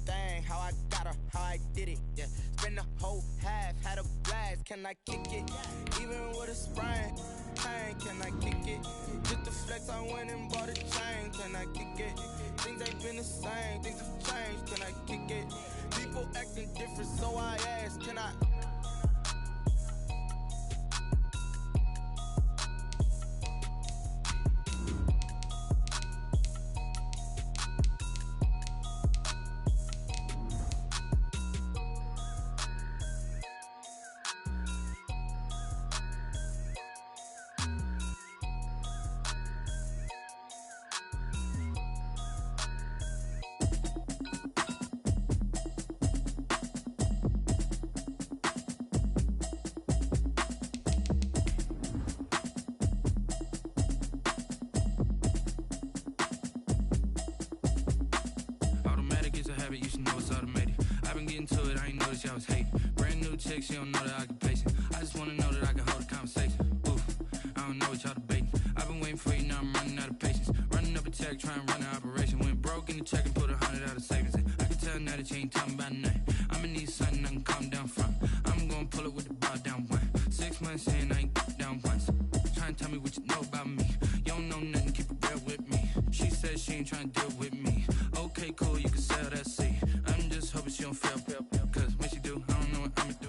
thing, how I got her, how I did it, yeah. Spend the whole half, had a blast, can I kick it? Even with a sprain, pain, can I kick it? Just the flex, I went and bought a chain, can I kick it? Things ain't been the same, things have changed, can I kick it? People acting different, so I asked, can I? You should know it's automated. I've been getting to it, I ain't noticed y'all was hating. Brand new chick, she don't know the occupation. I just wanna know that I can hold a conversation. Oof, I don't know what y'all debating. I've been waiting for you, now I'm running out of patience. Running up a check, trying to run an operation. Went broke in the check and put 100 out of savings in. I can tell now that you ain't talking about nothing. I'ma need something I can calm down from. I'm gonna pull it with the ball down one. 6 months in, I ain't down once. Trying to tell me what you know about me. You don't know nothing, keep it real with me. She said she ain't trying to deal with me. Okay, cool, you can sell that seed. I'm just hoping she don't fail, cause when she do, I don't know what I'ma do.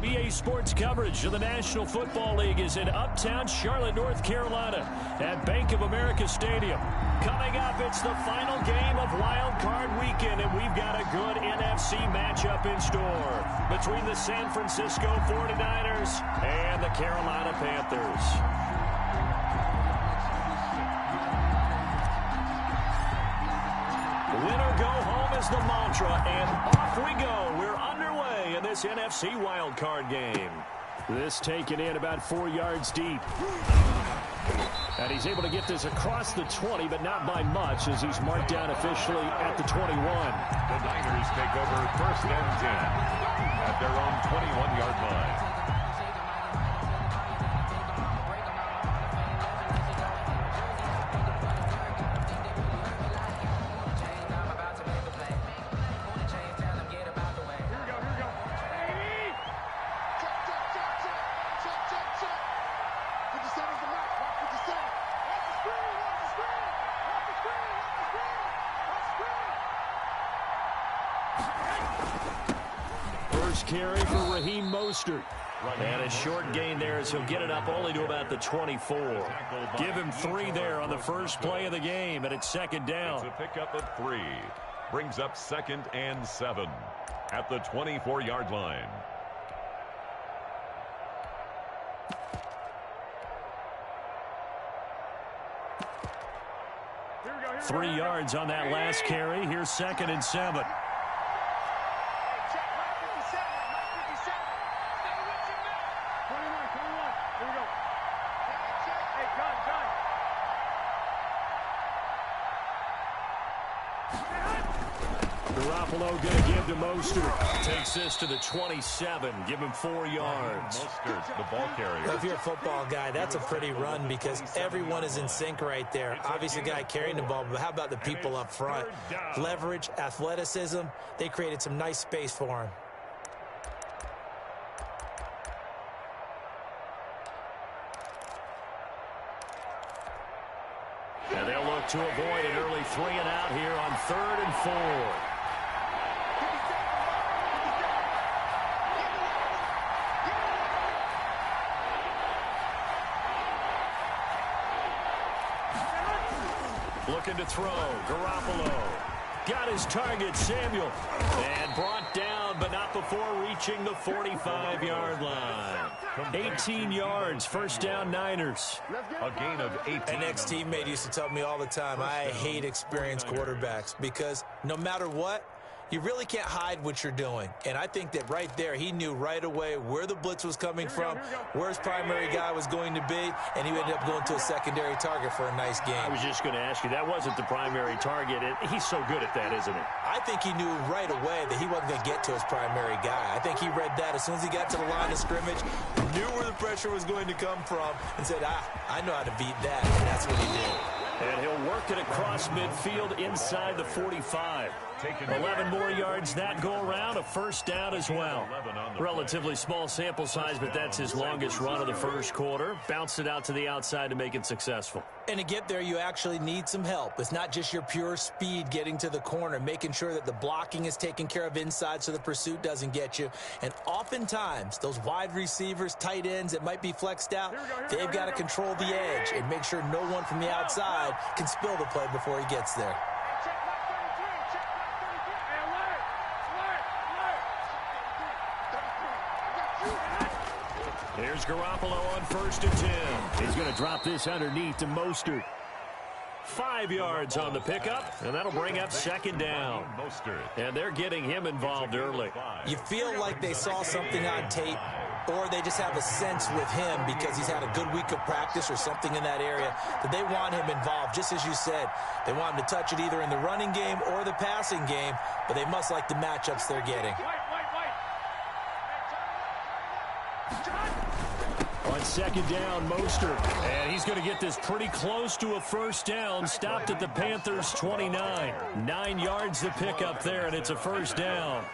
BA Sports coverage of the National Football League is in Uptown Charlotte, North Carolina at Bank of America Stadium. Coming up, it's the final game of Wild Card Weekend, and we've got a good NFC matchup in store between the San Francisco 49ers and the Carolina Panthers. Winner go home is the mantra, and off we go. We're underway in this NFC wildcard game. This taken in about 4 yards deep. And he's able to get this across the 20, but not by much, as he's marked down officially at the 21. The Niners take over 1st and 10 at their own 21-yard line. Carry for Raheem Mostert. And a short gain there as he'll get it up only to about the 24. Give him 3 there on the first play of the game, and it's 2nd down. It's a pickup of 3. Brings up 2nd and 7 at the 24-yard line. Here we go. 3 yards on that last carry. Here's 2nd and 7. Garoppolo going to give to Mostert. Takes this to the 27. Give him 4 yards. Mostert, the ball carrier. Well, if you're a football guy, that's a pretty run because everyone is in sync right there. Obviously, the guy carrying the ball, but how about the people up front? Leverage, athleticism. They created some nice space for him. And they'll look to avoid an early 3 and out here on 3rd and 4. Looking to throw. Garoppolo. Got his target, Samuel. And brought down, but not before reaching the 45-yard line. 18 yards, 1st down Niners. A gain of 18. An ex-teammate used to tell me all the time, I hate experienced quarterbacks because no matter what, you really can't hide what you're doing. And I think that right there, he knew right away where the blitz was coming from, where his primary guy was going to be, and he ended up going to a secondary target for a nice game. I was just going to ask you, that wasn't the primary target. He's so good at that, isn't he? I think he knew right away that he wasn't going to get to his primary guy. I think he read that as soon as he got to the line of scrimmage, knew where the pressure was going to come from, and said, I know how to beat that, and that's what he did. And he'll work it across midfield inside the 45. 11 more yards that go around, a first down as well. Relatively small sample size, but that's his longest run of the first quarter. Bounced it out to the outside to make it successful. And to get there, you actually need some help. It's not just your pure speed getting to the corner, making sure that the blocking is taken care of inside so the pursuit doesn't get you. And oftentimes, those wide receivers, tight ends that might be flexed out, they've got to control the edge and make sure no one from the outside can spill the play before he gets there. Here's Garoppolo on 1st and 10. He's going to drop this underneath to Mostert. 5 yards on the pickup, and that'll bring up 2nd down. And they're getting him involved early. You feel like they saw something on tape, or they just have a sense with him because he's had a good week of practice or something in that area that they want him involved. Just as you said, they want him to touch it either in the running game or the passing game, but they must like the matchups they're getting. On 2nd down, Mostert. And he's going to get this pretty close to a first down. Stopped at the Panthers' 29. 9 yards to pick up there, and it's a first down.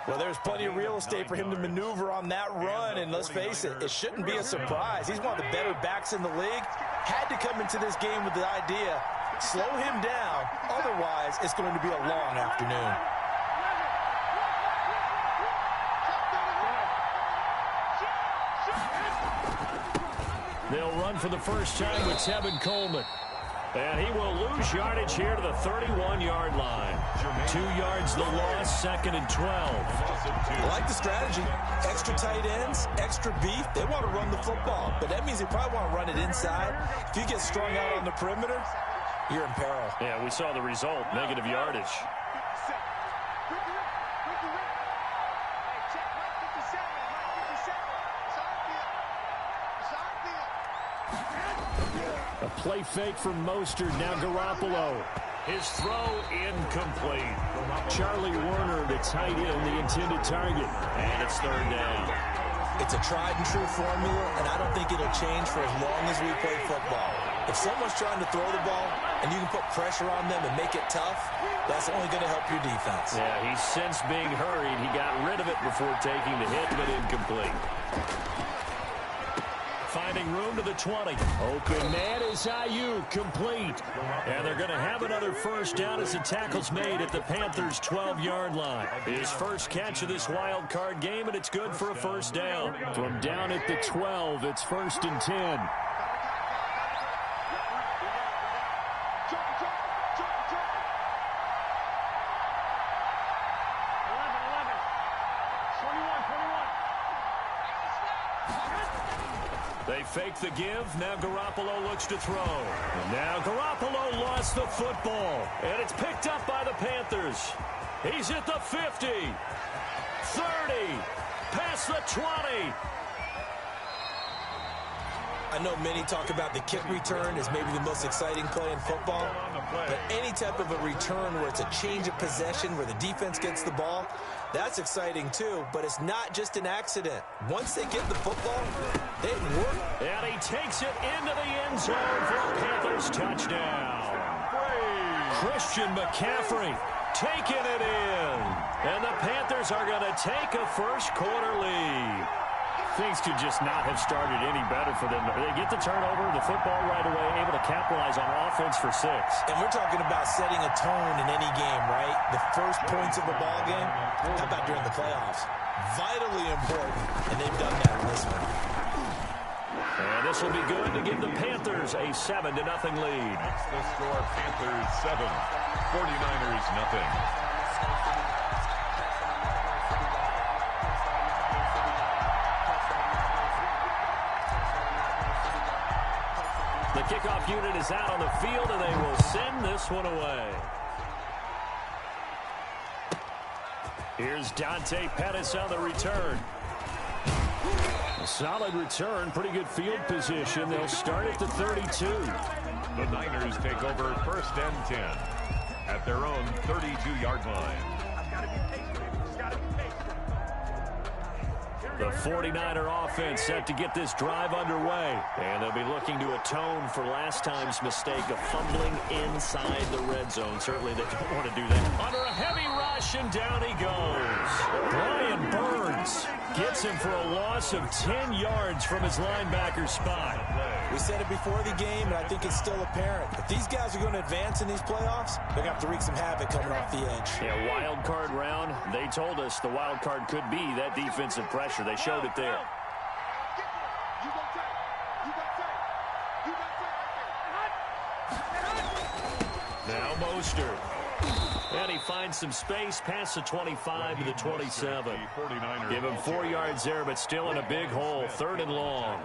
Well, there's plenty of real estate for him to maneuver on that run, and let's face it, it shouldn't be a surprise. He's one of the better backs in the league. Had to come into this game with the idea, slow him down, otherwise it's going to be a long afternoon. They'll run for the first time with Tevin Coleman. And he will lose yardage here to the 31-yard line. 2 yards the loss, 2nd and 12. I like the strategy. Extra tight ends, extra beef. They want to run the football, but that means they probably want to run it inside. If you get strung out on the perimeter, you're in peril. Yeah, we saw the result, negative yardage. A play fake from Mostert, now Garoppolo. His throw incomplete. Charlie Warner, the tight end, the intended target. And it's 3rd down. It's a tried and true formula, and I don't think it'll change for as long as we play football. If someone's trying to throw the ball and you can put pressure on them and make it tough, that's only going to help your defense. Yeah, he sensed being hurried. He got rid of it before taking the hit, but incomplete. Finding room to the 20. Open man is Ayuk, complete. And they're going to have another first down as the tackle's made at the Panthers' 12-yard line. His first catch of this wild card game, and it's good for a first down. From down at the 12, it's 1st and 10. They fake the give. Now Garoppolo looks to throw. And now Garoppolo lost the football. And it's picked up by the Panthers. He's at the 50. 30. Past the 20. I know many talk about the kick return as maybe the most exciting play in football. But any type of a return where it's a change of possession, where the defense gets the ball, that's exciting too. But it's not just an accident. Once they get the football, they work. And he takes it into the end zone for a Panthers touchdown. Christian McCaffrey taking it in. And the Panthers are going to take a first quarter lead. Things could just not have started any better for them. They get the turnover, the football right away, able to capitalize on offense for 6. And we're talking about setting a tone in any game, right? The first points of a ball game. How about during the playoffs? Vitally important, and they've done that in this one. And this will be good to give the Panthers a 7-0 lead. That's the score, Panthers 7, 49ers nothing. The kickoff unit is out on the field, and they will send this one away. Here's Dante Pettis on the return. A solid return, pretty good field position. They'll start at the 32. The Niners take over 1st and 10 at their own 32-yard line. The 49er offense set to get this drive underway. And they'll be looking to atone for last time's mistake of fumbling inside the red zone. Certainly they don't want to do that. Under a heavy rush, and down he goes. Brian Burns gets him for a loss of 10 yards from his linebacker spot. We said it before the game, and I think it's still apparent. If these guys are going to advance in these playoffs, they're going to have to wreak some havoc coming off the edge. Yeah, wild card round. They told us the wild card could be that defensive pressure. They showed it there. Now Mostert. And he finds some space past the 25 to the 27. Give him 4 yards there, but still in a big hole. 3rd and long.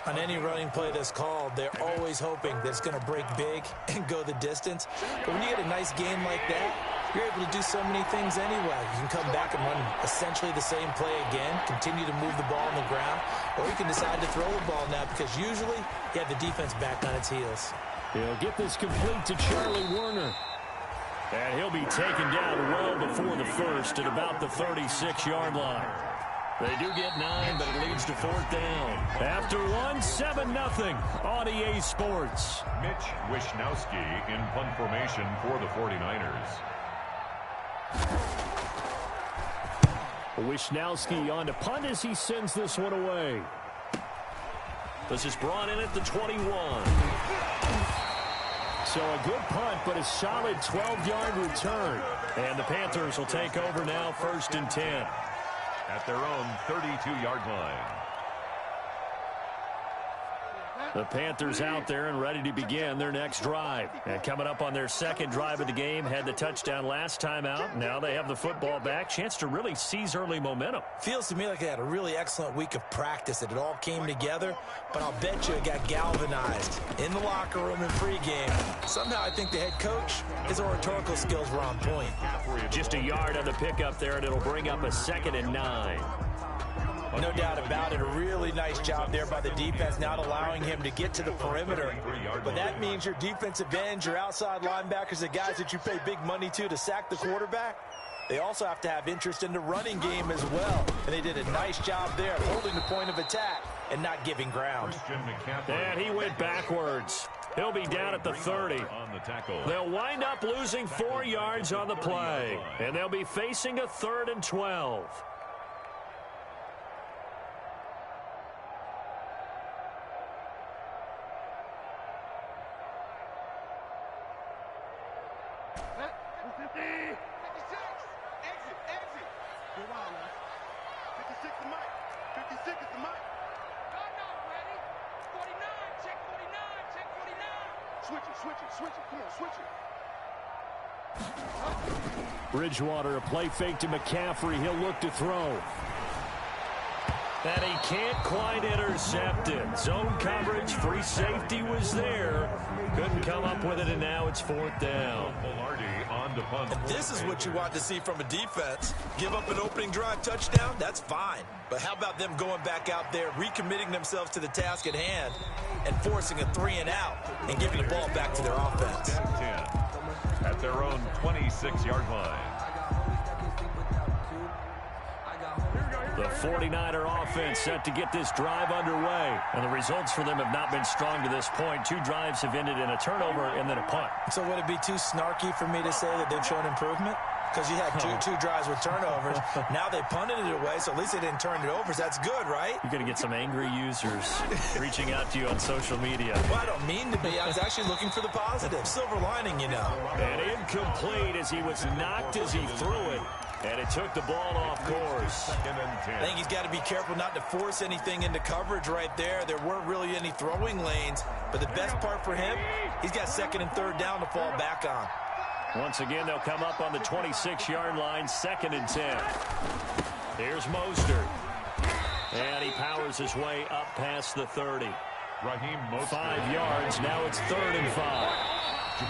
On any running play that's called, they're always hoping that it's going to break big and go the distance. But when you get a nice game like that, you're able to do so many things anyway. You can come back and run essentially the same play again, continue to move the ball on the ground, or you can decide to throw the ball now because usually you have the defense back on its heels. He'll get this complete to Charlie Werner. And he'll be taken down well before the first at about the 36-yard line. They do get 9, but it leads to 4th down. After one, 7-0 on EA Sports. Mitch Wishnowski in punt formation for the 49ers. Wishnowski on to punt as he sends this one away. This is brought in at the 21. So a good punt, but a solid 12-yard return. And the Panthers will take over now, 1st and 10. At their own 32-yard line. The Panthers out there and ready to begin their next drive. And coming up on their second drive of the game, had the touchdown last time out. Now they have the football back. Chance to really seize early momentum. Feels to me like they had a really excellent week of practice, that it all came together, but I'll bet you it got galvanized in the locker room in pregame. Somehow I think the head coach, his oratorical skills were on point. Just a yard on the pickup there, and it'll bring up a 2nd and 9. No doubt about it. A really nice job there by the defense, not allowing him to get to the perimeter. But that means your defensive ends, your outside linebackers, the guys that you pay big money to sack the quarterback, they also have to have interest in the running game as well. And they did a nice job there, holding the point of attack and not giving ground. And he went backwards. He'll be down at the 30. They'll wind up losing 4 yards on the play. And they'll be facing a 3rd and 12. Bridgewater, a play fake to McCaffrey. He'll look to throw. And he can't quite intercept it. Zone coverage, free safety was there. Couldn't come up with it, and now it's 4th down. And this is what you want to see from a defense. Give up an opening drive touchdown, that's fine. But how about them going back out there, recommitting themselves to the task at hand, and forcing a 3-and-out and giving the ball back to their offense. At their own 26-yard line. The 49er offense set to get this drive underway. And the results for them have not been strong to this point. 2 drives have ended in a turnover and then a punt. So would it be too snarky for me to say that they've shown improvement? Because you had two drives with turnovers. Now they punted it away, so at least they didn't turn it over. So that's good, right? You're going to get some angry users reaching out to you on social media. Well, I don't mean to be. I was actually looking for the positive. Silver lining, you know. And incomplete as he was knocked as he threw it. And it took the ball off course. I think he's got to be careful not to force anything into coverage right there. There weren't really any throwing lanes. But the best part for him, he's got 2nd and 3rd down to fall back on. Once again, they'll come up on the 26-yard line, 2nd and 10. Here's Mostert. And he powers his way up past the 30. Raheem Mostert. 5 yards. Now it's 3rd and 5.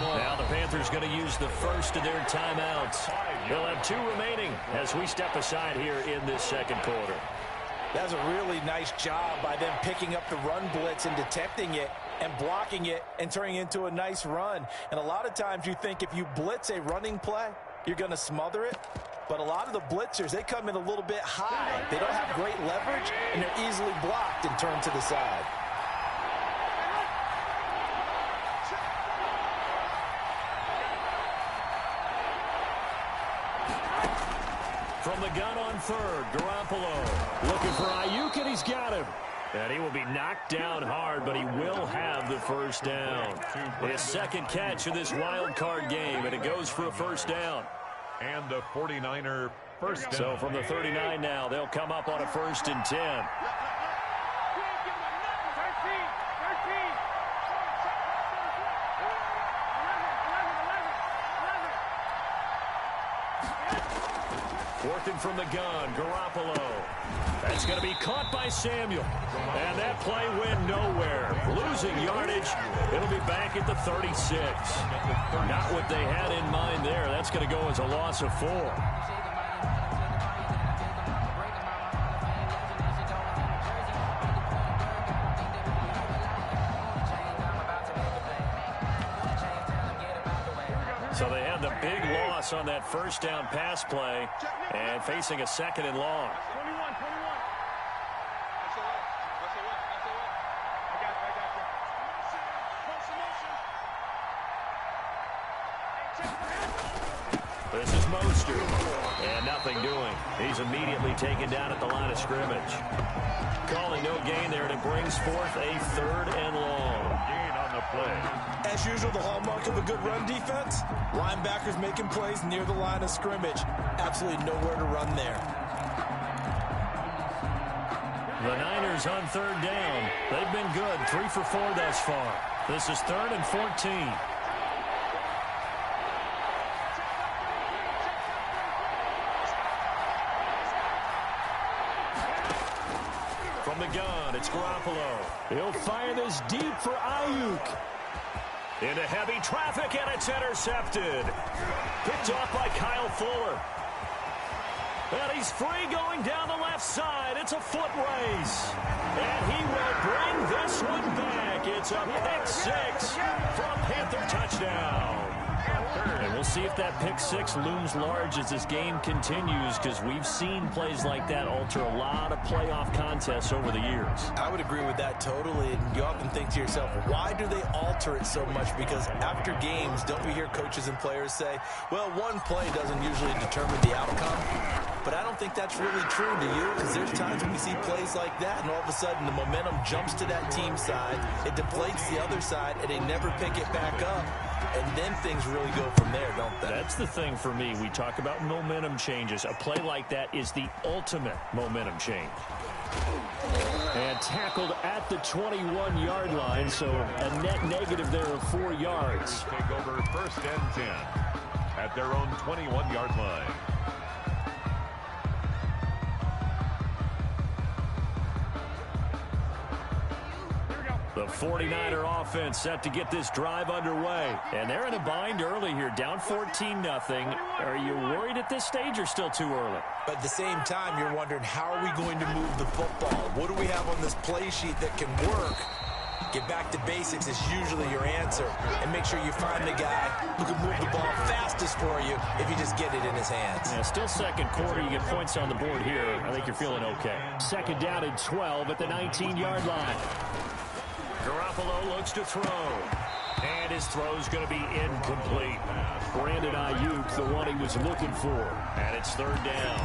Now the Panthers going to use the first of their timeouts. They'll have 2 remaining as we step aside here in this second quarter. That's a really nice job by them picking up the run blitz and detecting it and blocking it and turning it into a nice run. And a lot of times you think if you blitz a running play, you're going to smother it. But a lot of the blitzers, they come in a little bit high. They don't have great leverage, and they're easily blocked and turned to the side. From the gun on third, Garoppolo looking for Ayuk, and he's got him. And he will be knocked down hard, but he will have the first down. His second catch of this wild card game, and it goes for a first down. And a 49er first down. So from the 39 now, they'll come up on a 1st and 10. Working from the gun, Garoppolo. That's going to be caught by Samuel. And that play went nowhere. Losing yardage. It'll be back at the 36. Not what they had in mind there. That's going to go as a loss of 4. So they had the big loss on that first down pass play and facing a 2nd and long. This is Mostert. And nothing doing. He's immediately taken down at the line of scrimmage. Calling no gain there, and it brings forth a 3rd and long. Gain on the play. As usual, the hallmark of a good run defense, linebackers making plays near the line of scrimmage. Absolutely nowhere to run there. The Niners on 3rd down. They've been good, 3 for 4 thus far. This is 3rd and 14. From the gun, it's Garoppolo. He'll fire this deep for Ayuk. Into heavy traffic, and it's intercepted. Picked off by Kyle Fuller. And he's free going down the left side. It's a foot race. And he will bring this one back. It's a pick 6 for a Panther touchdown. And we'll see if that pick 6 looms large as this game continues, because we've seen plays like that alter a lot of playoff contests over the years. I would agree with that totally. And you often think to yourself, why do they alter it so much? Because after games, don't we hear coaches and players say, well, one play doesn't usually determine the outcome? But I don't think that's really true, do you? Because there's times when we see plays like that, and all of a sudden the momentum jumps to that team side, it deflates the other side, and they never pick it back up. And then things really go from there, don't they? That's the thing for me. We talk about momentum changes. A play like that is the ultimate momentum change. And tackled at the 21-yard line, so a net negative there of 4 yards. Take over 1st and 10 at their own 21-yard line. The 49er offense set to get this drive underway. And they're in a bind early here, down 14-0. Are you worried at this stage or still too early? But at the same time, you're wondering, how are we going to move the football? What do we have on this play sheet that can work? Get back to basics is usually your answer. And make sure you find the guy who can move the ball fastest for you if you just get it in his hands. Yeah, still 2nd quarter. You get points on the board here. I think you're feeling okay. 2nd down and 12 at the 19-yard line. Garoppolo looks to throw. And his throw's going to be incomplete. Brandon Ayuk, the one he was looking for. And it's 3rd down.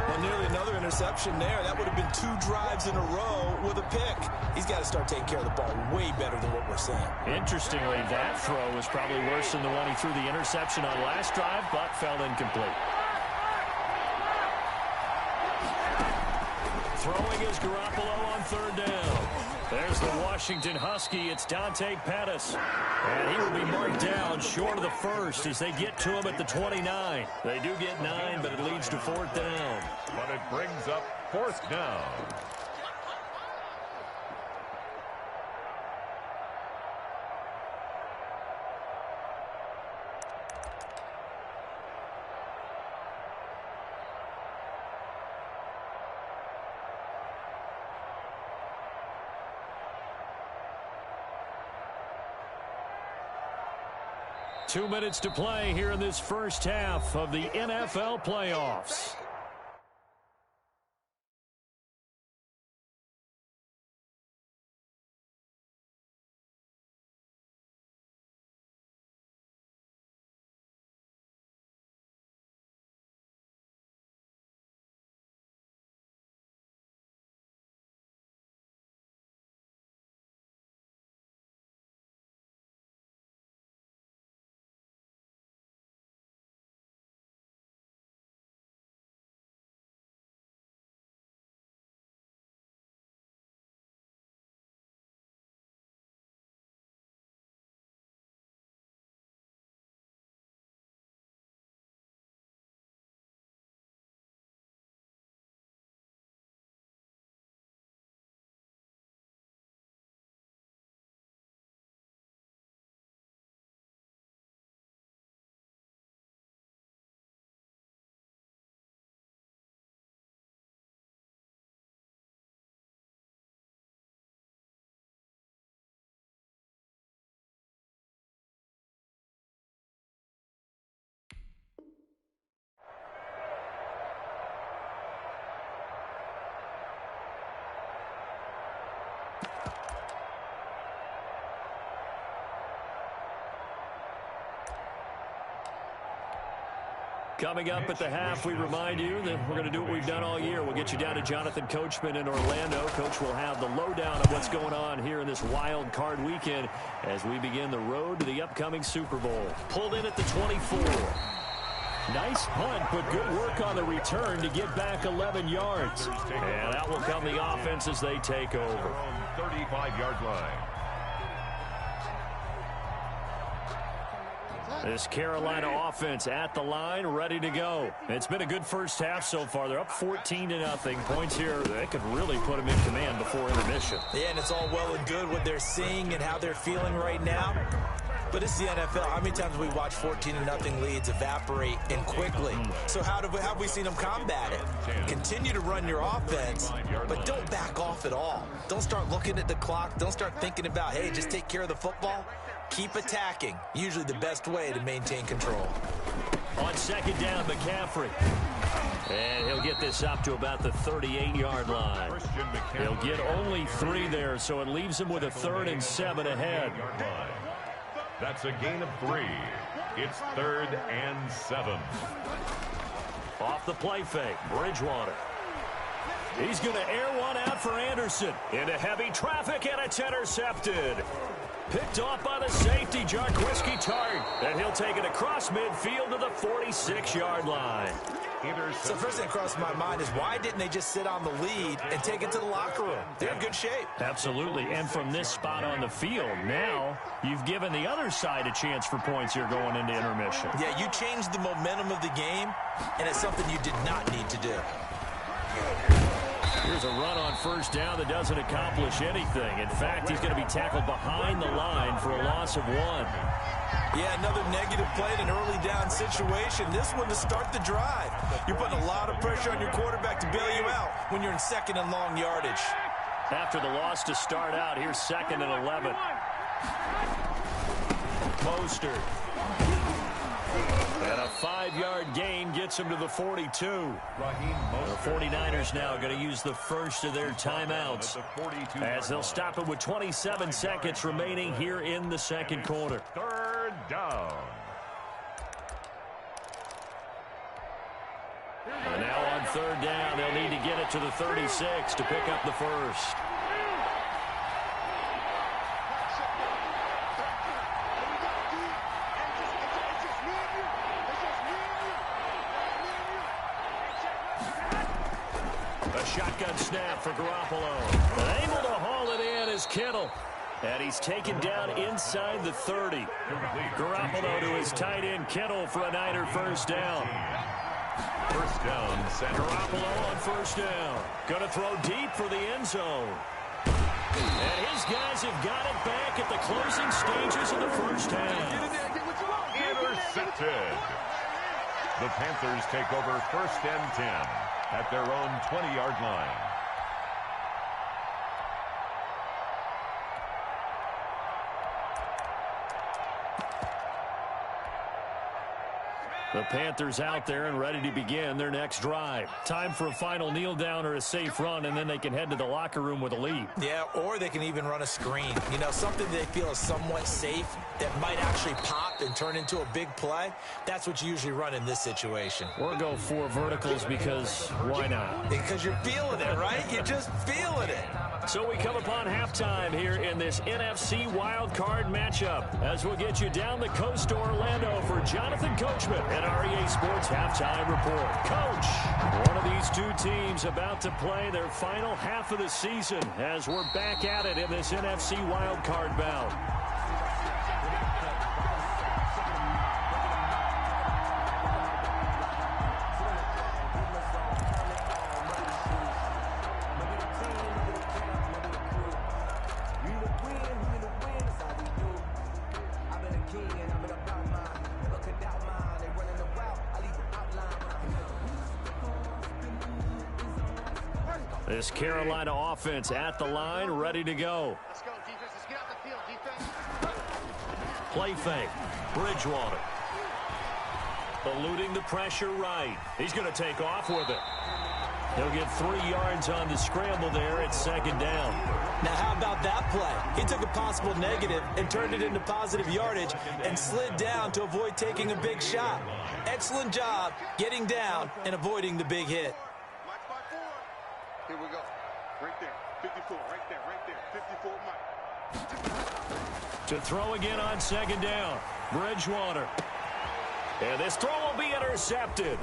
Well, nearly another interception there. That would have been 2 drives in a row with a pick. He's got to start taking care of the ball way better than what we're seeing. Interestingly, that throw was probably worse than the one he threw the interception on last drive, but fell incomplete. Throwing is Garoppolo on 3rd down. There's the Washington Husky. It's Dante Pettis. And he will be marked down short of the 1st as they get to him at the 29. They do get 9, but it leads to 4th down. But it brings up 4th down. 2 minutes to play here in this first half of the NFL playoffs. Coming up at the half, we remind you that we're going to do what we've done all year. We'll get you down to Jonathan Coachman in Orlando. Coach will have the lowdown of what's going on here in this wild card weekend as we begin the road to the upcoming Super Bowl. Pulled in at the 24. Nice punt, but good work on the return to get back 11 yards. And out will come the offense as they take over. 35-yard line. This Carolina offense at the line, ready to go. It's been a good first half so far. They're up 14-0. Points here, they could really put them in command before intermission. Yeah, and it's all well and good what they're seeing and how they're feeling right now. But it's the NFL. How many times have we watched 14-0 leads evaporate and quickly? So how have we seen them combat it? Continue to run your offense, but don't back off at all. Don't start looking at the clock. Don't start thinking about, hey, just take care of the football. Keep attacking. Usually the best way to maintain control. On second down, McCaffrey. And he'll get this up to about the 38-yard line. He'll get only 3 there, so it leaves him with a 3rd and 7 ahead. That's a gain of 3. It's 3rd and 7. Off the play fake, Bridgewater. He's going to air one out for Anderson. Into heavy traffic, and it's intercepted. Picked off by the safety, Jarquiski Tart. And he'll take it across midfield to the 46-yard line. So the first thing that crossed my mind is why didn't they just sit on the lead and take it to the locker room? They're in good shape. Absolutely. And from this spot on the field, now you've given the other side a chance for points here going into intermission. Yeah, you changed the momentum of the game, and it's something you did not need to do. Here's a run on first down that doesn't accomplish anything. In fact, he's going to be tackled behind the line for a loss of 1. Yeah, another negative play in an early down situation. This one to start the drive. You're putting a lot of pressure on your quarterback to bail you out when you're in second and long yardage. After the loss to start out, here's 2nd and 11. Mostert. And a 5-yard gain gets him to the 42. The 49ers now going to use the first of their timeouts as they'll stop it with 27 seconds remaining here in the second quarter. 3rd down. And now on 3rd down, they'll need to get it to the 36 to pick up the first. Shotgun snap for Garoppolo. And able to haul it in is Kittle. And he's taken down inside the 30. Garoppolo to his tight end Kittle for a Niner first down. First down, center. Garoppolo on first down. Going to throw deep for the end zone. And his guys have got it back at the closing stages of the first half. Intercepted. The Panthers take over 1st and 10 at their own 20-yard line. The Panthers out there and ready to begin their next drive. Time for a final kneel down or a safe run, and then they can head to the locker room with a lead. Yeah, or they can even run a screen. You know, something they feel is somewhat safe that might actually pop and turn into a big play. That's what you usually run in this situation. Or go 4 verticals because why not? Because you're feeling it, right? You're just feeling it. So we come upon halftime here in this NFC wild card matchup as we'll get you down the coast to Orlando for Jonathan Coachman and REA Sports Halftime Report. Coach, one of these two teams about to play their final half of the season as we're back at it in this NFC wild card bout. This Carolina offense at the line, ready to go. Let's go, defense. Let's get out the field, defense. Play fake. Bridgewater. Eluding the pressure right. He's going to take off with it. He'll get 3 yards on the scramble there at second down. Now, how about that play? He took a possible negative and turned it into positive yardage and slid down to avoid taking a big shot. Excellent job getting down and avoiding the big hit. Here we go. Right there. 54. Right there. 54, Mike. To throw again on second down. Bridgewater. And this throw will be intercepted.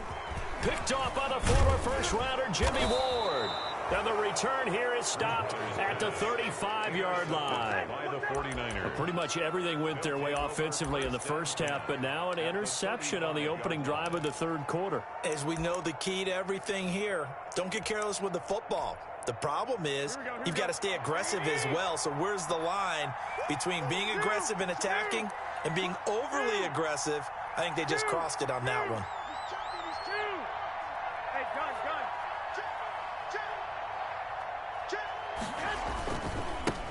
Picked off by the former first-rounder Jimmy Ward. And the return here is stopped at the 35-yard line. By the 49ers. Pretty much everything went their way offensively in the first half, but now an interception on the opening drive of the third quarter. As we know, the key to everything here, don't get careless with the football. The problem is you've got to stay aggressive as well. So where's the line between being aggressive and attacking and being overly aggressive? I think they just crossed it on that one.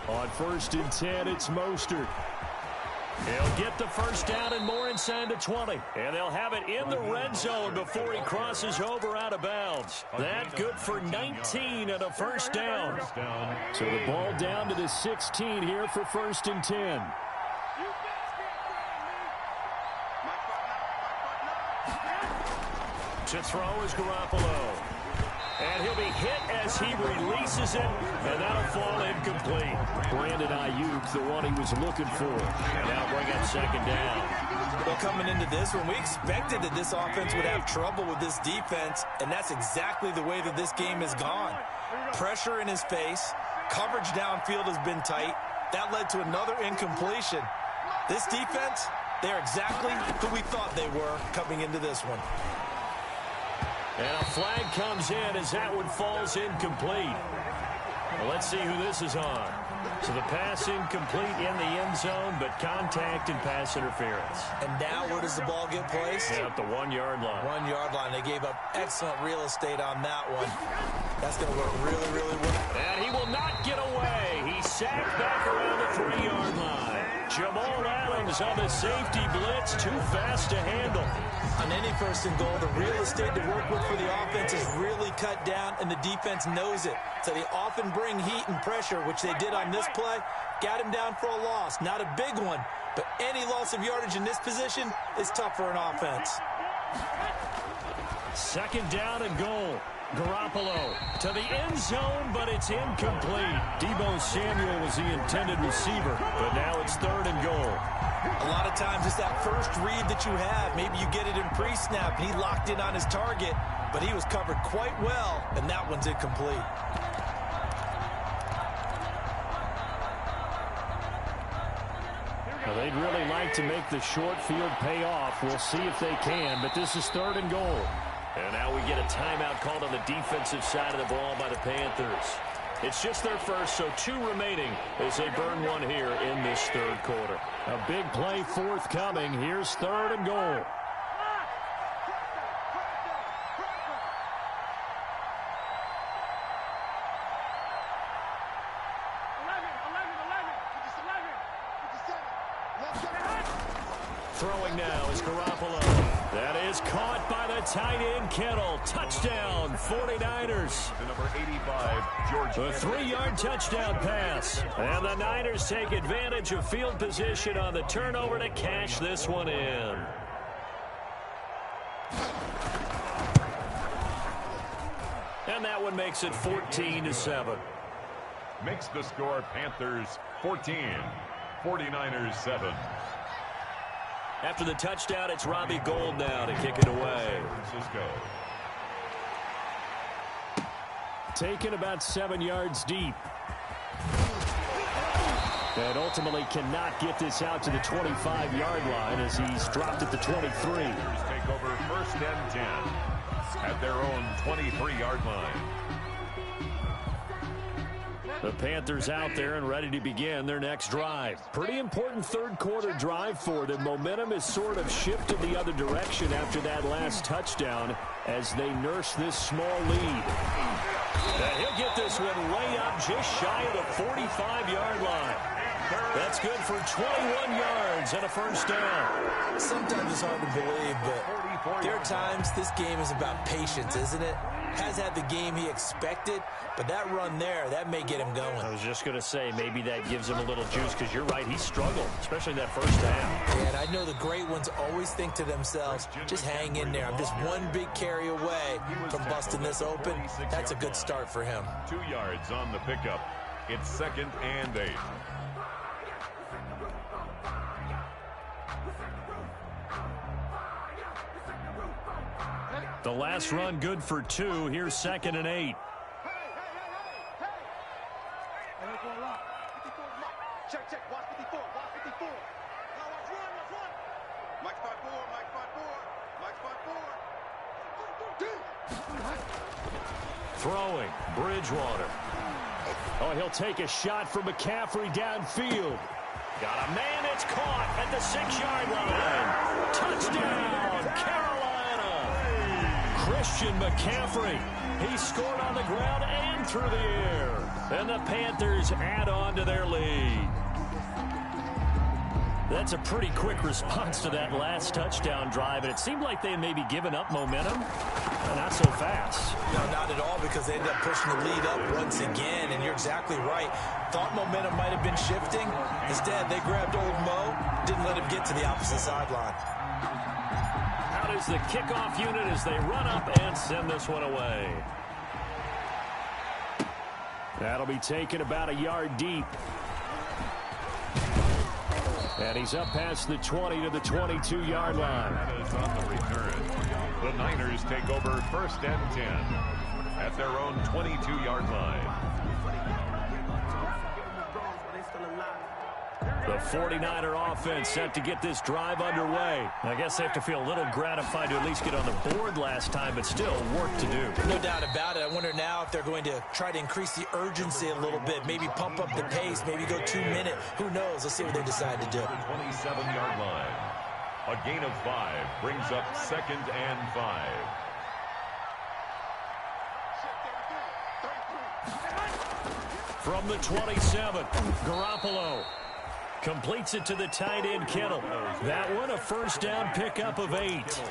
On 1st and 10, it's Mostert. He'll get the first down and more inside the 20. And they'll have it in the red zone before he crosses over out of bounds. That good for 19 and a first down. So the ball down to the 16 here for 1st and 10. To throw is Garoppolo. And he'll be hit as he releases it, and that'll fall incomplete. Brandon Ayuk, the one he was looking for. Now bring up second down. Well, coming into this one, we expected that this offense would have trouble with this defense, and that's exactly the way that this game has gone. Pressure in his face. Coverage downfield has been tight. That led to another incompletion. This defense, they're exactly who we thought they were coming into this one. And a flag comes in as that one falls incomplete. Well, let's see who this is on. So the pass incomplete in the end zone, but contact and pass interference. And now where does the ball get placed? Yeah, at the 1-yard line. 1-yard line. They gave up excellent real estate on that one. That's going to work really, really well. And he will not get away. He's sacked back around the 3-yard line. Jamal Adams on the safety blitz, too fast to handle. On any 1st and goal, the real estate to work with for the offense is really cut down, and the defense knows it. So they often bring heat and pressure, which they did on this play. Got him down for a loss. Not a big one, but any loss of yardage in this position is tough for an offense. Second down and goal. Garoppolo to the end zone, but it's incomplete. Deebo Samuel was the intended receiver, but now it's 3rd and goal. A lot of times it's that first read that you have. Maybe you get it in pre-snap, and he locked in on his target, but he was covered quite well, and that one's incomplete. Well, they'd really like to make the short field pay off. We'll see if they can, but this is 3rd and goal. And now we get a timeout called on the defensive side of the ball by the Panthers. It's just their first, so 2 remaining as they burn one here in this 3rd quarter. A big play forthcoming. Here's 3rd and goal. Throwing now is Garoppolo. That is caught by the tight end, Kittle. Touchdown, 49ers. To number 85, George. A 3-yard touchdown pass. And the Niners take advantage of field position on the turnover to cash this one in. And that one makes it 14-7. Makes the score Panthers 14, 49ers 7. After the touchdown, it's Robbie Gould now to kick it away. San Francisco. Taken about 7 yards deep. And ultimately cannot get this out to the 25-yard line as he's dropped at the 23. Panthers take over 1st and 10 at their own 23-yard line. The Panthers out there and ready to begin their next drive. Pretty important third-quarter drive for them. Momentum has sort of shifted the other direction after that last touchdown as they nurse this small lead. And he'll get this one way up just shy of the 45-yard line. That's good for 21 yards and a first down. Sometimes it's hard to believe, but there are times this game is about patience, isn't it? Has had the game he expected, but that run there, that may get him going. I was just going to say, maybe that gives him a little juice, because you're right, he struggled, especially that first half. Yeah, and I know the great ones always think to themselves, just hang in there. I'm just one big carry away from busting this open. That's a good start for him. 2 yards on the pickup. It's 2nd and 8. The last run good for 2. Here's 2nd and 8. Check, check. Watch 54. Watch 54. Now watch run. Watch run. Mike spot 4. Mike spot 4. Mike spot 4. Throwing. Bridgewater. Oh, he'll take a shot from McCaffrey downfield. Got a man. It's caught at the 6-yard line. Touchdown, Carolina. Christian McCaffrey. He scored on the ground and through the air. And the Panthers add on to their lead. That's a pretty quick response to that last touchdown drive, and it seemed like they had maybe given up momentum. Not so fast. No, not at all, because they ended up pushing the lead up once again, and you're exactly right. Thought momentum might have been shifting. Instead, they grabbed old Mo, didn't let him get to the opposite sideline. Out is the kickoff unit as they run up and send this one away. That'll be taken about a yard deep. And he's up past the 20 to the 22-yard line. That is on the return. The Niners take over 1st and 10 at their own 22-yard line. The 49er offense set to get this drive underway. I guess they have to feel a little gratified to at least get on the board last time, but still work to do. No doubt about it. I wonder now if they're going to try to increase the urgency a little bit, maybe pump up the pace, maybe go 2 minute. Who knows? Let's see what they decide to do. 27-yard line. A gain of 5 brings up 2nd and 5. From the 27, Garoppolo completes it to the tight end, Kittle. That one, a first down pickup of 8.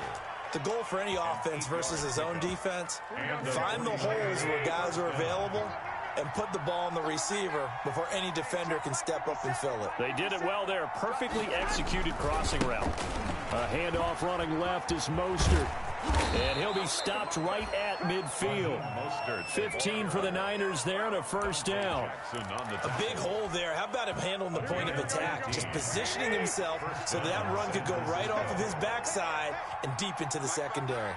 The goal for any offense versus his own defense, find the holes where guys are available and put the ball on the receiver before any defender can step up and fill it. They did it well there. Perfectly executed crossing route. A handoff running left is Mostert. And he'll be stopped right at midfield. 15 for the Niners there and a first down. A big hole there. How about him handling the point of attack? Just positioning himself so that run could go right off of his backside and deep into the secondary.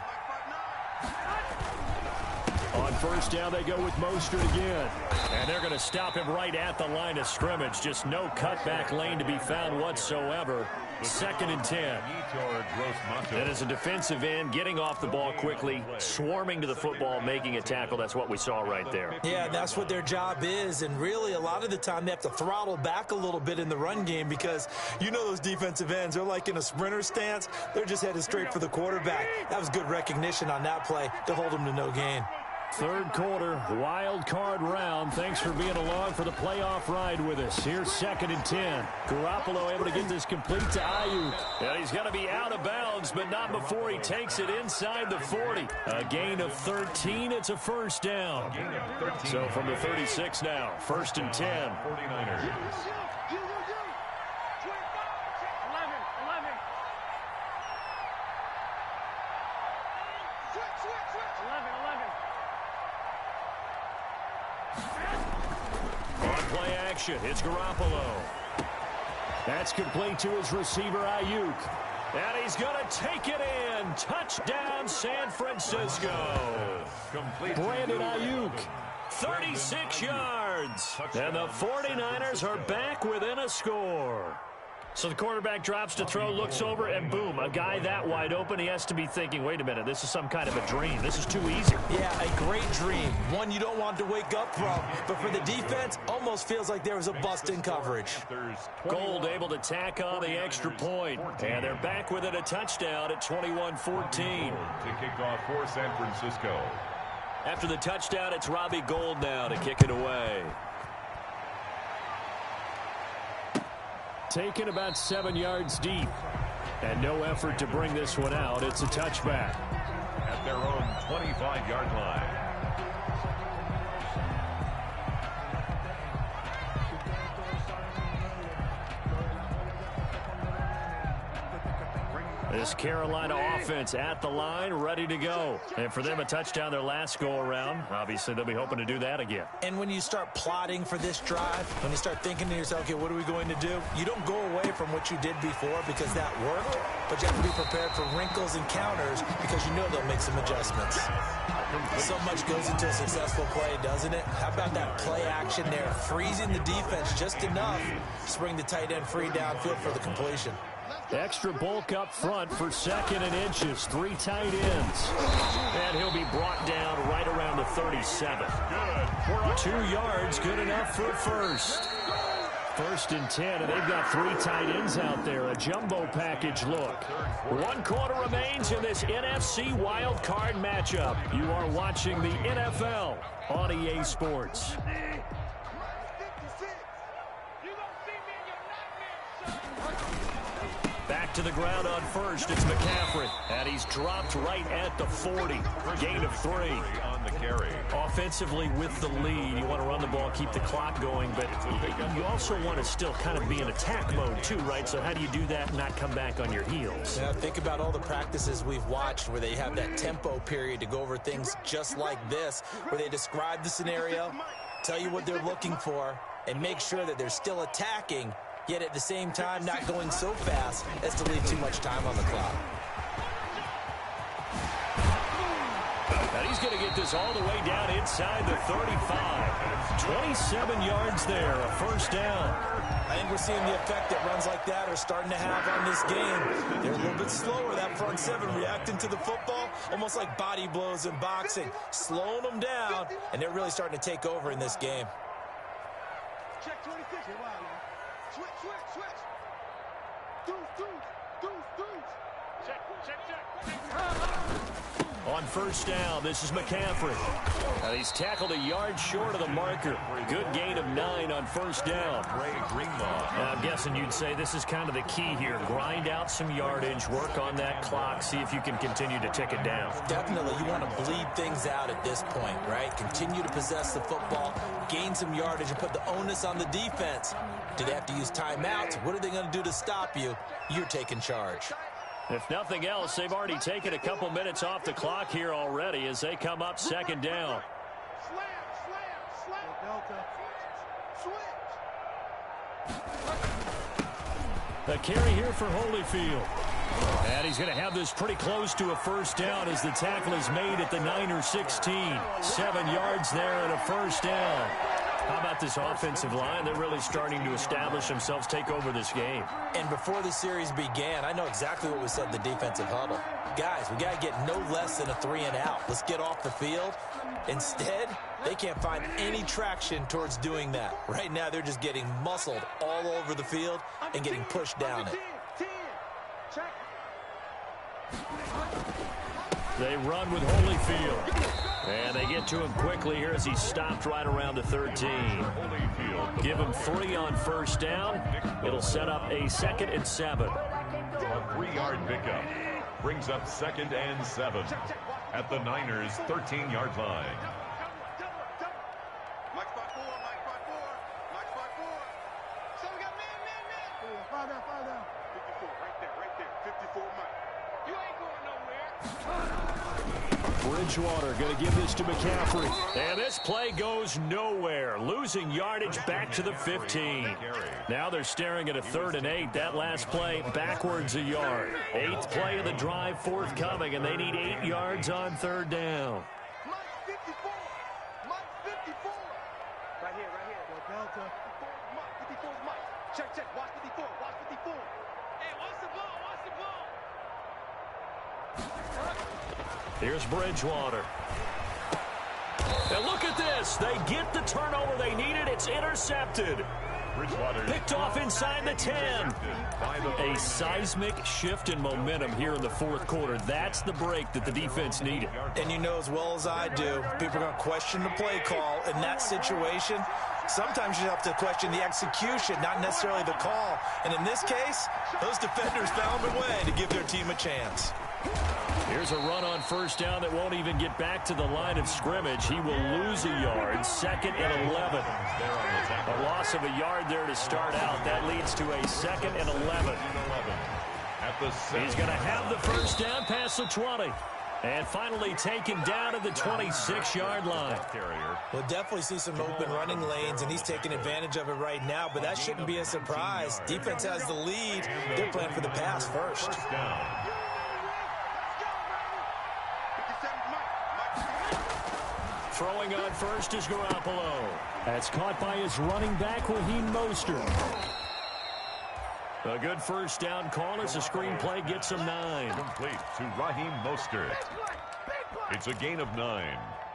On first down, they go with Mostert again. And they're going to stop him right at the line of scrimmage. Just no cutback lane to be found whatsoever. 2nd and 10. And as a defensive end, getting off the ball quickly, swarming to the football, making a tackle. That's what we saw right there. Yeah, that's what their job is. And really, a lot of the time, they have to throttle back a little bit in the run game because you know those defensive ends, they're like in a sprinter stance. They're just headed straight for the quarterback. That was good recognition on that play to hold him to no gain. Third quarter, wild card round. Thanks for being along for the playoff ride with us. Here's 2nd and 10. Garoppolo able to get this complete to Ayuk. And he's going to be out of bounds, but not before he takes it inside the 40. A gain of 13. It's a first down. So from the 36 now, 1st and 10. 49ers. Play action. It's Garoppolo. That's complete to his receiver, Ayuk. And he's going to take it in. Touchdown, San Francisco. Brandon Ayuk, 36 yards. And the 49ers are back within a score. So the quarterback drops to throw, looks over, and boom, a guy that wide open, he has to be thinking, wait a minute, this is some kind of a dream. This is too easy. Yeah, a great dream. One you don't want to wake up from. But for the defense, almost feels like there was a bust in coverage. Gold able to tack on the extra point. And they're back within a touchdown at 21-14. To kick off for San Francisco. After the touchdown, it's Robbie Gould now to kick it away. Taken about 7 yards deep. And no effort to bring this one out. It's a touchback. At their own 25-yard line. This Carolina offense at the line, ready to go. And for them, a touchdown their last go-around. Obviously, they'll be hoping to do that again. And when you start plotting for this drive, when you start thinking to yourself, okay, what are we going to do? You don't go away from what you did before because that worked, but you have to be prepared for wrinkles and counters because you know they'll make some adjustments. So much goes into a successful play, doesn't it? How about that play action there, freezing the defense just enough to bring the tight end free downfield for the completion. Extra bulk up front for 2nd and inches. 3 tight ends. And he'll be brought down right around the 37. 2 yards, good enough for a first. 1st and 10, and they've got 3 tight ends out there. A jumbo package look. 1 quarter remains in this NFC wild card matchup. You are watching the NFL on EA Sports. Back to the ground on first. It's McCaffrey. And he's dropped right at the 40. Gain of 3. On the carry. Offensively with the lead, you want to run the ball, keep the clock going, but you also want to still kind of be in attack mode too, right? So how do you do that and not come back on your heels? Yeah, think about all the practices we've watched where they have that tempo period to go over things just like this, where they describe the scenario, tell you what they're looking for, and make sure that they're still attacking, yet at the same time not going so fast as to leave too much time on the clock. And he's going to get this all the way down inside the 35. 27 yards there, a first down. I think we're seeing the effect that runs like that are starting to have on this game. They're a little bit slower, that front 7, reacting to the football, almost like body blows in boxing, slowing them down, and they're really starting to take over in this game. Check 26. Switch. Deuce. Check. On first down, this is McCaffrey. And he's tackled a yard short of the marker. Good gain of 9 on first down. Now, I'm guessing you'd say this is kind of the key here. Grind out some yardage, work on that clock, see if you can continue to tick it down. Definitely, you want to bleed things out at this point, right? Continue to possess the football, gain some yardage, and put the onus on the defense. Do they have to use timeouts? What are they going to do to stop you? You're taking charge. If nothing else, they've already taken a couple minutes off the clock here already as they come up second down. A carry here for Holyfield. And he's going to have this pretty close to a first down as the tackle is made at the 9-16. 7 yards there and a first down. How about this offensive line? They're really starting to establish themselves, take over this game. And before the series began, I know exactly what we said in the defensive huddle. Guys, we got to get no less than a 3 and out. Let's get off the field. Instead, they can't find any traction towards doing that. Right now, they're just getting muscled all over the field and getting pushed down it. They run with Holyfield. And they get to him quickly here as he stopped right around the 13. Give him 3 on first down. It'll set up a 2nd and 7. A 3-yard pickup brings up 2nd and 7 at the Niners' 13-yard line. Mike spot 4, Mike spot 4, Mike spot 4. So we got man. Fall down. 54, right there. 54, Mike. You ain't going nowhere. Bridgewater going to give this to McCaffrey. And this play goes nowhere. Losing yardage back to the 15. Now they're staring at a 3rd and 8. That last play backwards a yard. 8th play of the drive forthcoming, and they need 8 yards on 3rd down. Mike 54. Mike 54. Right here. Delta. 54 is Mike. Check. Watch 54. Hey, watch the ball. Here's Bridgewater. And look at this. They get the turnover they needed. It's intercepted. Picked off inside the 10. A seismic shift in momentum here in the 4th quarter. That's the break that the defense needed. And you know as well as I do, people are going to question the play call in that situation. Sometimes you have to question the execution, not necessarily the call. And in this case, those defenders found a way to give their team a chance. Here's a run on first down that won't even get back to the line of scrimmage. He will lose a yard. 2nd and 11. A loss of a yard there to start out. That leads to a 2nd and 11. He's going to have the first down past the 20. And finally taken down at the 26-yard line. We'll definitely see some open running lanes, and he's taking advantage of it right now, but that shouldn't be a surprise. Defense has the lead. They're playing for the pass first. Throwing on first is Garoppolo. That's caught by his running back, Raheem Mostert. A good first down call as the screenplay gets him 9. Complete to Raheem Mostert. It's a gain of 9.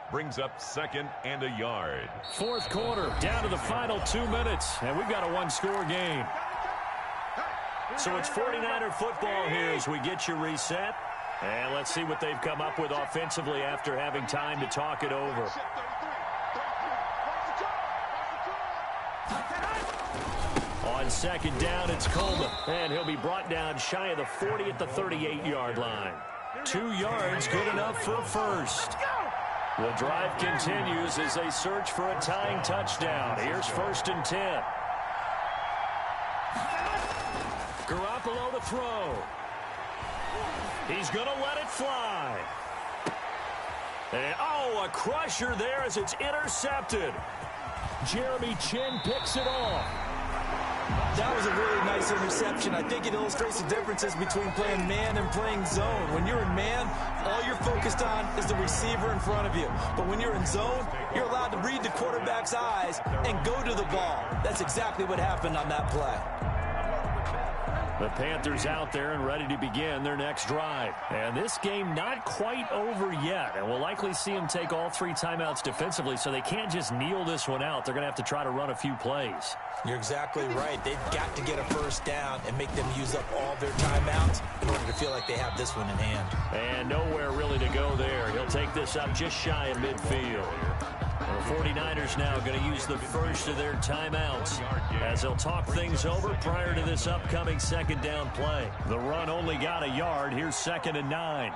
Brings up 2nd and a yard. 4th quarter, down to the final 2 minutes, and we've got a 1-score game. So it's 49er football here as we get you reset. And let's see what they've come up with offensively after having time to talk it over. On 2nd down, it's Coleman. And he'll be brought down shy of the 40 at the 38-yard line. 2 yards, good enough for a first. The drive continues as they search for a tying touchdown. Here's 1st and 10. Garoppolo to throw. He's going to let it fly. And, a crusher there as it's intercepted. Jeremy Chin picks it off. That was a really nice interception. I think it illustrates the differences between playing man and playing zone. When you're in man, all you're focused on is the receiver in front of you. But when you're in zone, you're allowed to read the quarterback's eyes and go to the ball. That's exactly what happened on that play. The Panthers out there and ready to begin their next drive. And this game not quite over yet. And we'll likely see them take all 3 timeouts defensively, so they can't just kneel this one out. They're going to have to try to run a few plays. You're exactly right. They've got to get a first down and make them use up all their timeouts in order to feel like they have this one in hand. And nowhere really to go there. He'll take this up just shy of midfield. The 49ers now going to use the first of their timeouts as they'll talk things over prior to this upcoming 2nd down play. The run only got a yard. Here's 2nd and 9.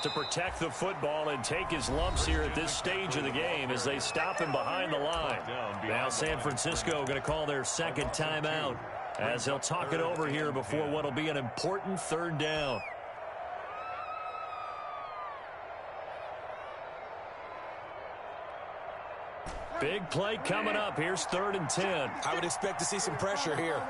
To protect the football and take his lumps here at this stage of the game as they stop him behind the line. Now San Francisco going to call their 2nd timeout as they'll talk it over here before what will be an important 3rd down. Big play coming up. Here's 3rd and 10. I would expect to see some pressure here.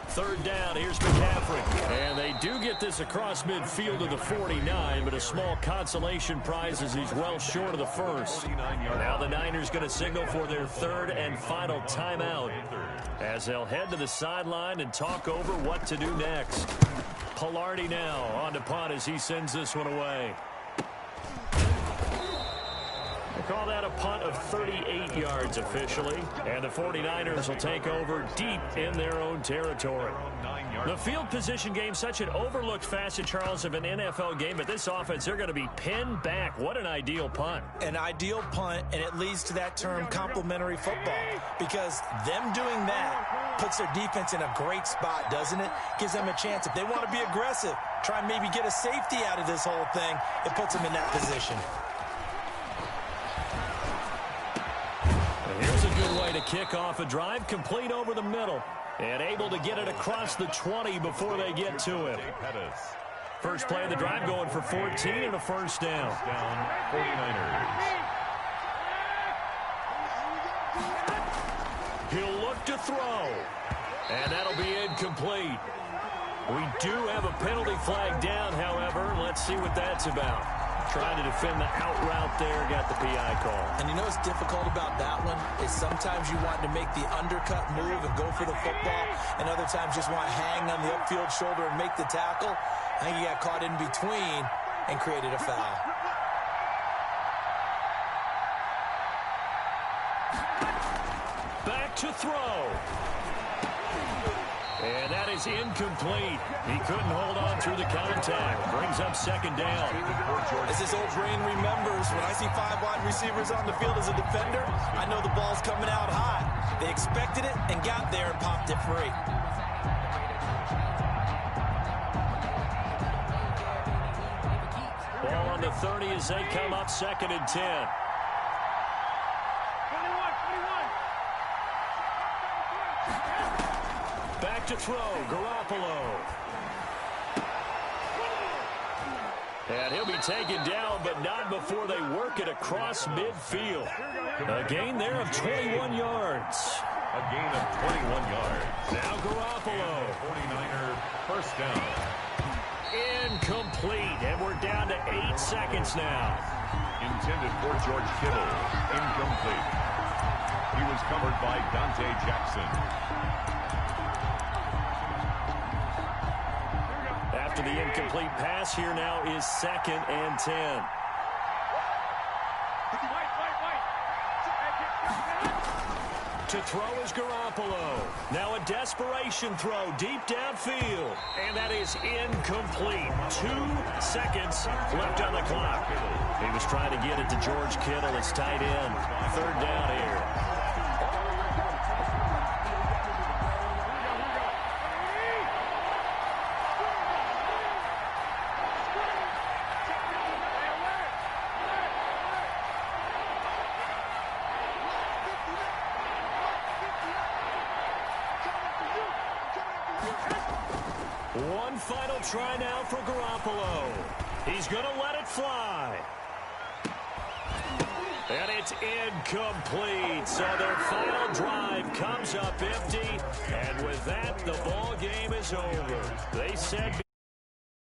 Third down, here's McCaffrey. And they do get this across midfield to the 49, but a small consolation prize as he's well short of the first. Now the Niners going to signal for their third and final timeout as they'll head to the sideline and talk over what to do next. Pilardi now on to punt as he sends this one away. They call that a punt of 38 yards officially, and the 49ers will take over deep in their own territory. The field position game, such an overlooked facet, Charles, of an NFL game, but this offense, they're going to be pinned back. What an ideal punt. An ideal punt, and it leads to that term complementary football, because them doing that puts their defense in a great spot, doesn't it? Gives them a chance. If they want to be aggressive, try and maybe get a safety out of this whole thing, it puts them in that position. Here's a good way to kick off a drive, complete over the middle, and able to get it across the 20 before they get to it. First play of the drive going for 14 and a first down. 49ers. He'll look to throw, and that'll be incomplete. We do have a penalty flag down, however. Let's see what that's about. Trying to defend the out route there, got the PI call. And you know what's difficult about that one is sometimes you want to make the undercut move and go for the football, and other times just want to hang on the upfield shoulder and make the tackle. I think he got caught in between and created a foul. Back to throw. And that is incomplete. He couldn't hold on through the contact. Brings up second down. As this old brain remembers, when I see 5 wide receivers on the field as a defender, I know the ball's coming out hot. They expected it and got there and popped it free. Ball on the 30 as they come up second and 10. Back to throw, Garoppolo. And he'll be taken down, but not before they work it across midfield. A gain there of 21 yards. A gain of 21 yards. Now Garoppolo. 49er first down. Incomplete, and we're down to 8 seconds now. Intended for George Kittle. Incomplete. He was covered by Dante Jackson. After the incomplete pass, here now is second and 10. To throw is Garoppolo. Now a desperation throw deep downfield. And that is incomplete. 2 seconds left on the clock. He was trying to get it to George Kittle, his tight end. Third down here. One final try now for Garoppolo. He's going to let it fly. And it's incomplete. So their final drive comes up empty. And with that, the ball game is over. They said